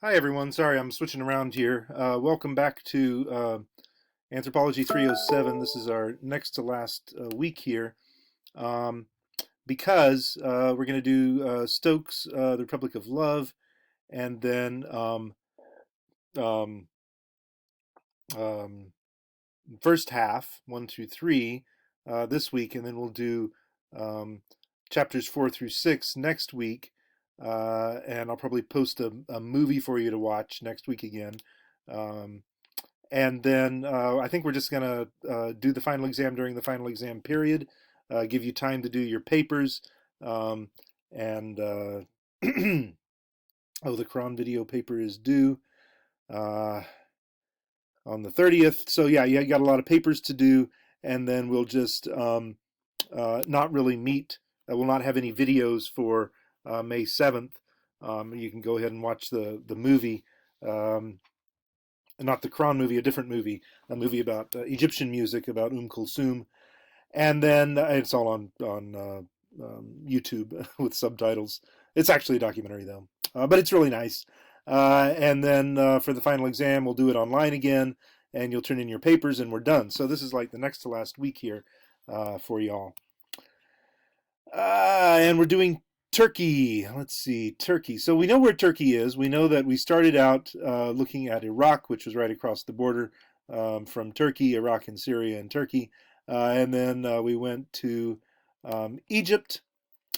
Hi everyone, sorry I'm switching around here. Welcome back to Anthropology 307. This is our next to last week here um, because we're going to do Stokes, The Republic of Love, and then um, um, first half, 1 through 3, this week, and then we'll do um, chapters 4 through 6 next week. And I'll probably post a movie for you to watch next week again. Um, And then I think we're just going to do the final exam during the final exam period, give you time to do your papers. Um, and oh, the Quran video paper is due uh, on the 30th. So, yeah, you got a lot of papers to do. And then we'll just not really meet. We'll not have any videos for May 7th. You can go ahead and watch the movie. Not the Quran movie, a different movie, a movie about Egyptian music about Kulthum, and then it's all on YouTube with subtitles. It's actually a documentary though, but it's really nice. And then for the final exam, we'll do it online again, and you'll turn in your papers, and we're done. So this is like the next to last week here for y'all. And we're doing Turkey. Let's see, Turkey. So we know where Turkey is. We know that we started out looking at Iraq, which was right across the border from Turkey, Iraq and Syria and Turkey. And then we went to Egypt,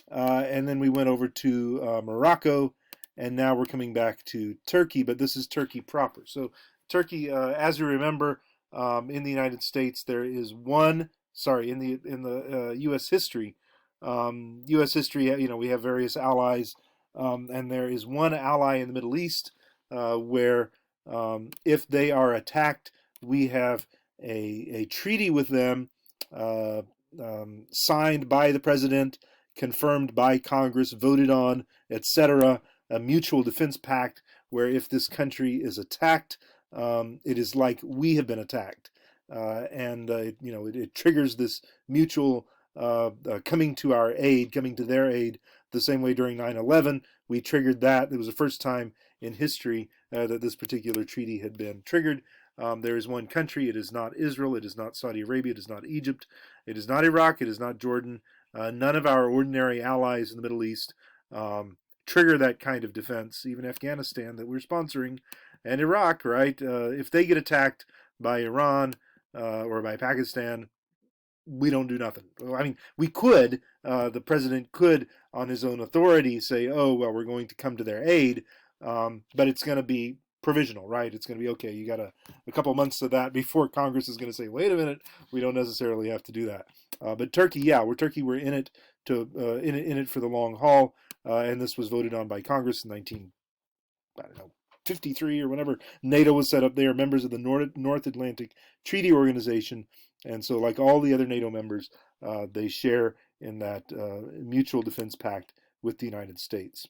and then we went over to Morocco, and now we're coming back to Turkey, but this is Turkey proper. So Turkey, as you remember, in the United States, there is one. Sorry, in the U.S. history, U.S. history, we have various allies, and there is one ally in the Middle East where, if they are attacked, we have a treaty with them, uh, signed by the president, confirmed by Congress, voted on, etc. A mutual defense pact where if this country is attacked, it is like we have been attacked, and it triggers this mutual coming to our aid, coming to their aid, the same way during 9/11 we triggered that. It was the first time in history that this particular treaty had been triggered. There is one country. It is not Israel. It is not Saudi Arabia. It is not Egypt. It is not Iraq. It is not Jordan. None of our ordinary allies in the Middle East trigger that kind of defense. Even Afghanistan that we're sponsoring, and Iraq, right? If they get attacked by Iran or by Pakistan, we don't do nothing. I mean, we could. The president could, on his own authority, say, "Oh, well, we're going to come to their aid," but it's going to be provisional, right? It's going to be okay. You got a couple months of that before Congress is going to say, "Wait a minute, we don't necessarily have to do that." But Turkey, yeah, we're Turkey. We're in it in it for the long haul, and this was voted on by Congress in 19, I don't know, 53 or whenever NATO was set up. They are members of the North Atlantic Treaty Organization, and so like all the other NATO members, they share in that mutual defense pact with the United States.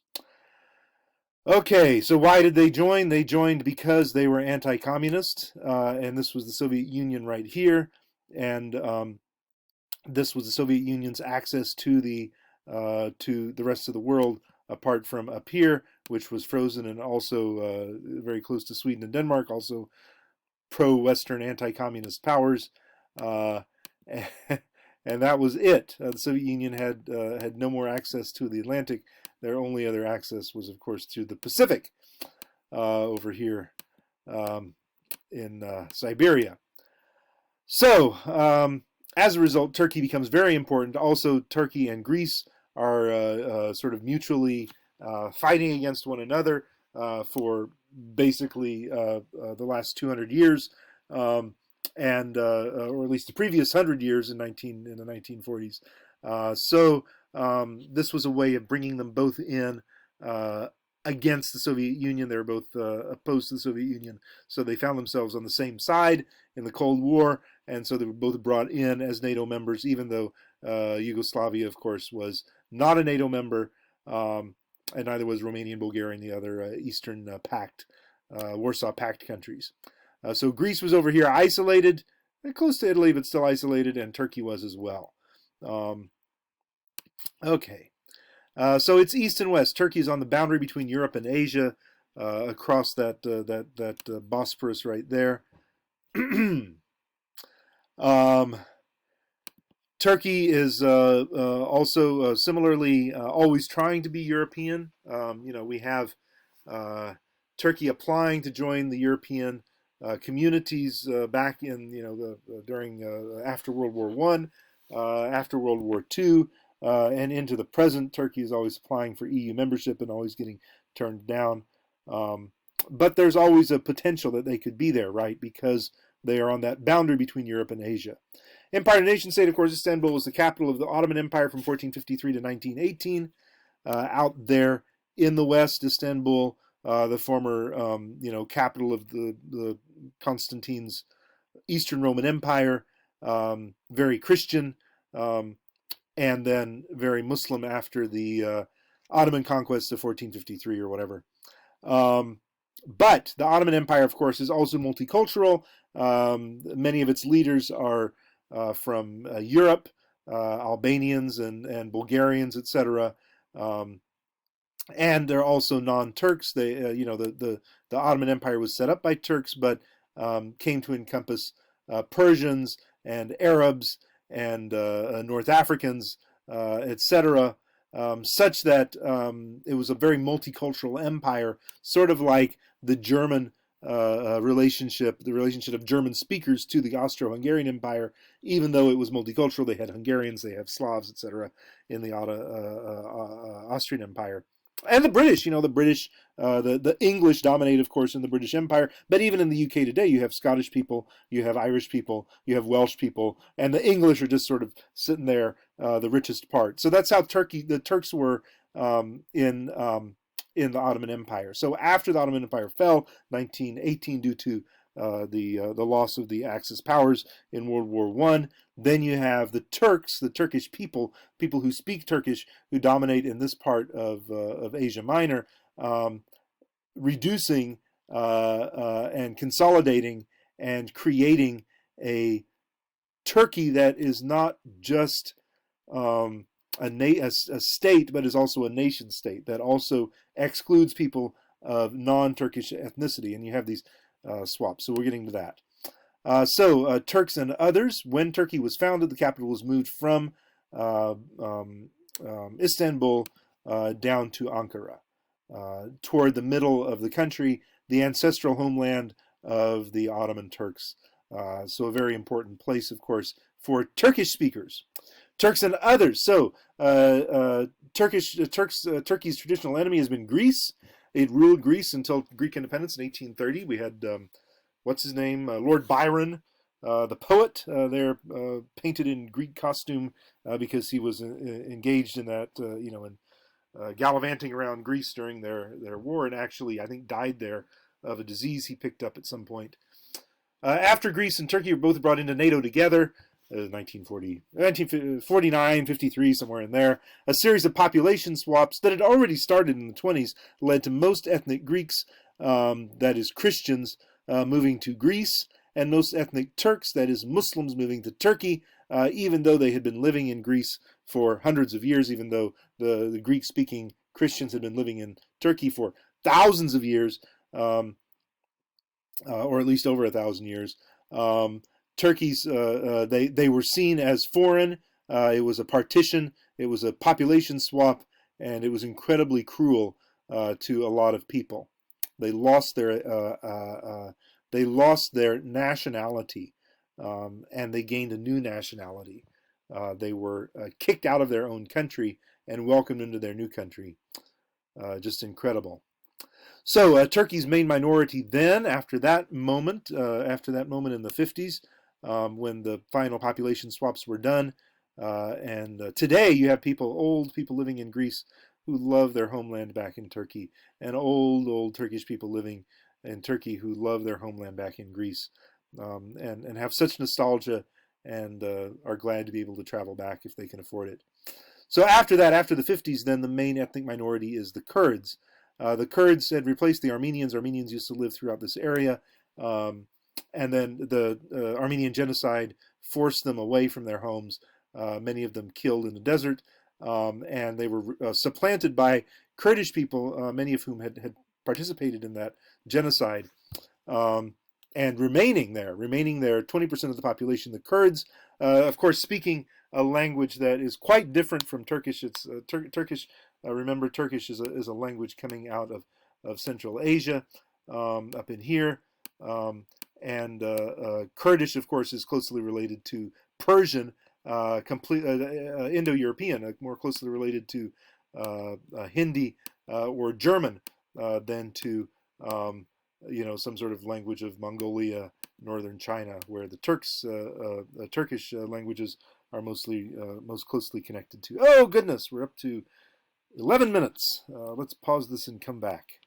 Okay, so why did they join? They joined because they were anti-communist, and this was the Soviet Union right here, and this was the Soviet Union's access to the rest of the world apart from up here, which was frozen and also very close to Sweden and Denmark, also pro-Western anti-communist powers, uh, and that was it. The Soviet Union had no more access to the Atlantic. Their only other access was, of course, through the Pacific over here in Siberia. So, as a result, Turkey becomes very important. Also, Turkey and Greece are sort of mutually fighting against one another for basically the last 200 years, and or at least the previous 100 years in the 1940s. This was a way of bringing them both in. Against the Soviet Union. They were both opposed to the Soviet Union, so they found themselves on the same side in the Cold War, and so they were both brought in as NATO members, even though Yugoslavia, of course, was not a NATO member, and neither was Romania and Bulgaria and the other Eastern Pact, Warsaw Pact countries. So Greece was over here isolated, close to Italy, but still isolated, and Turkey was as well. Okay. So it's east and west. Turkey is on the boundary between Europe and Asia. across that Bosporus right there. um, Turkey is also similarly always trying to be European. We have uh, Turkey applying to join the European communities back in during after World War One, after World War Two, and into the present. Turkey is always applying for EU membership and always getting turned down. Um, but there's always a potential that they could be there, right? Because they are on that boundary between Europe and Asia. Empire nation state, of course, Istanbul was the capital of the Ottoman Empire from 1453 to 1918. Out there in the west, Istanbul, the former capital of the Constantine's Eastern Roman Empire, very Christian, um, and then very Muslim after the Ottoman conquest of 1453 or whatever. Um, but the Ottoman Empire, of course, is also multicultural. Many of its leaders are from Europe, Albanians and Bulgarians, etc. Um, and they're also non-Turks. They, the Ottoman Empire was set up by Turks, but came to encompass Persians and Arabs and North Africans, etc. Such that it was a very multicultural empire, sort of like the German relationship, the relationship of German speakers to the Austro-Hungarian Empire. Even though it was multicultural, they had Hungarians, they have Slavs, etc. in the Austrian Empire. And the British, the English dominate, of course, in the British Empire. But even in the UK today, you have Scottish people, you have Irish people, you have Welsh people, and the English are just sort of sitting there, the richest part. So that's how the Turks were in the Ottoman Empire. So after the Ottoman Empire fell, 1918, due to the loss of the Axis powers in World War One, then you have the Turks, the Turkish people who speak Turkish, who dominate in this part of Asia Minor, reducing and consolidating and creating a Turkey that is not just a state, but is also a nation state that also excludes people of non-Turkish ethnicity. And you have these swaps. So we're getting to that. Turks and others. When Turkey was founded, the capital was moved from Istanbul down to Ankara, toward the middle of the country, the ancestral homeland of the Ottoman Turks. So a very important place, of course, for Turkish speakers. Turks and others. So Turkey's traditional enemy has been Greece. It ruled Greece until Greek independence in 1830. We had what's his name, Lord Byron, the poet, there painted in Greek costume because he was engaged in that, in gallivanting around Greece during their war, and actually, I think, died there of a disease he picked up at some point. After Greece and Turkey were both brought into NATO together, 1949, 53, somewhere in there, a series of population swaps that had already started in the 20s led to most ethnic Greeks, that is Christians, moving to Greece, and most ethnic Turks, that is Muslims, moving to Turkey, even though they had been living in Greece for hundreds of years, even though the Greek-speaking Christians had been living in Turkey for thousands of years, or at least over 1,000 years. Turkey's they were seen as foreign. It was a partition. It was a population swap, and it was incredibly cruel to a lot of people. They lost their nationality, and they gained a new nationality. They were kicked out of their own country and welcomed into their new country. Just incredible. So Turkey's main minority then, after that moment in the 50s, when the final population swaps were done, and today you have old people living in Greece who love their homeland back in Turkey, and old Turkish people living in Turkey who love their homeland back in Greece, and have such nostalgia and are glad to be able to travel back if they can afford it. So after that, after the 50s, then the main ethnic minority is the Kurds. The Kurds had replaced the Armenians. Armenians used to live throughout this area, and then the Armenian genocide forced them away from their homes, many of them killed in the desert, and they were supplanted by Kurdish people, many of whom had participated in that genocide, um, and remaining there, 20% of the population, the Kurds, of course, speaking a language that is quite different from Turkish. It's Turkish. Remember, Turkish is a language coming out of Central Asia, up in here. And Kurdish, of course, is closely related to Persian, Indo-European, more closely related to Hindi or German than to some sort of language of Mongolia, northern China, where the Turkish languages are most closely connected to. Oh goodness, we're up to 11 minutes. Let's pause this and come back.